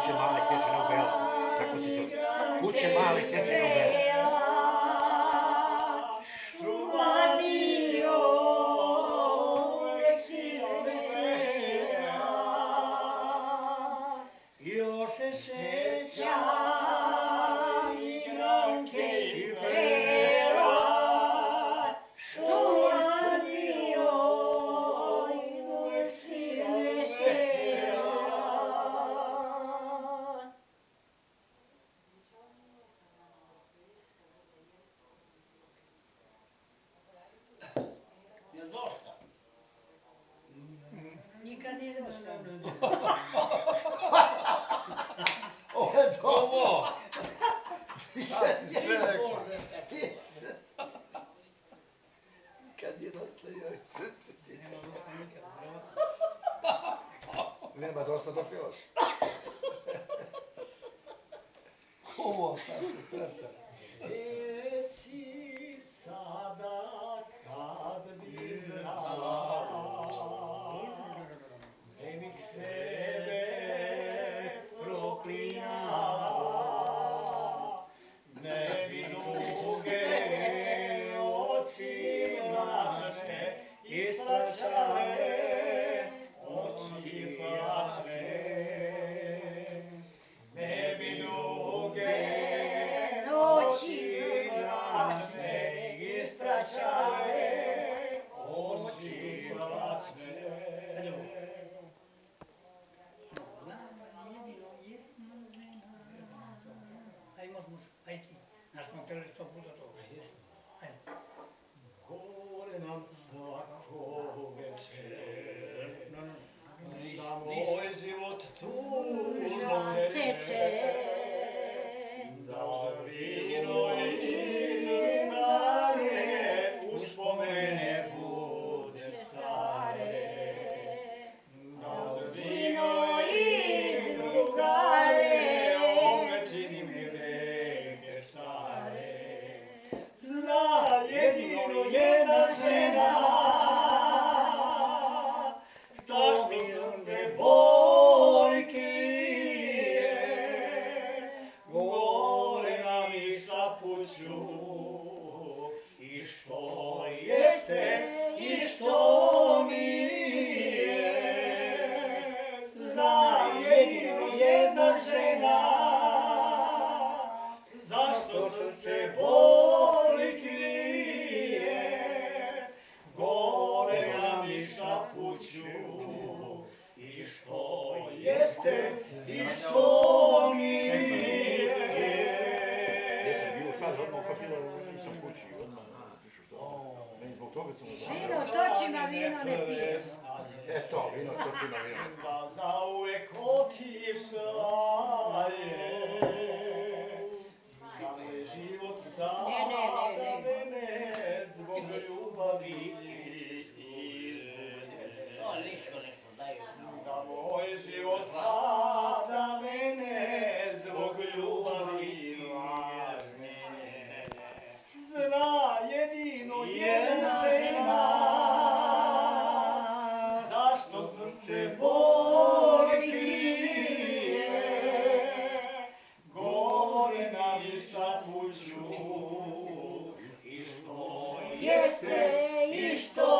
Kuće male Krečine u Bela, tako se zove. Kuće male Krečine u Bela. Još se sećam igranke i peva, šuma dio i uvek si vesela. Je dosta? Nikad nije dosta. Ovo je dobro. Šta si sve rekao? Kad je dosta joj srce ti. Nema dosta dok još. Ovo sad se pretara. Gdje si sada kad bi znala, ne bih sebe proklinjala, ne bi duge oči mračne ispraćale, oči plačne. Ne bi duge noći mračne ispraćale, oči plačne. Aj, možeš, aj ti. Znaš, smo peli 100 puta to. Jesmo. Ajde. Gore nam svako večer, No, no, da moj život tužno teče, da vino i drugare uspomene bude stare, da vino i drugare opet mi grehe stare. Zna jedino jedna žena, zašto srce boli krije, gore na mi šapuću, i što jeste i što nije. Zna jedino jedna žena, zašto srce boli krije, gore na mi šapuću, i što jeste i što nije. Ja sam bio u stvari odmah ukapilo, nisam kući, odmah prišao što. Meni zbog toga sam Vino točima, vino ne pije. Eto, vino točima, vino ne pije. Da zauvek otišla je, da moj život sada mene zbog ljubavi izgubljene. To liško nešto daju. Da moj život sada mene zbog ljubavi izgubljene. Zna jedino jedna žena, zašto srce boli krije, gore na mi šapuću, i što jeste i što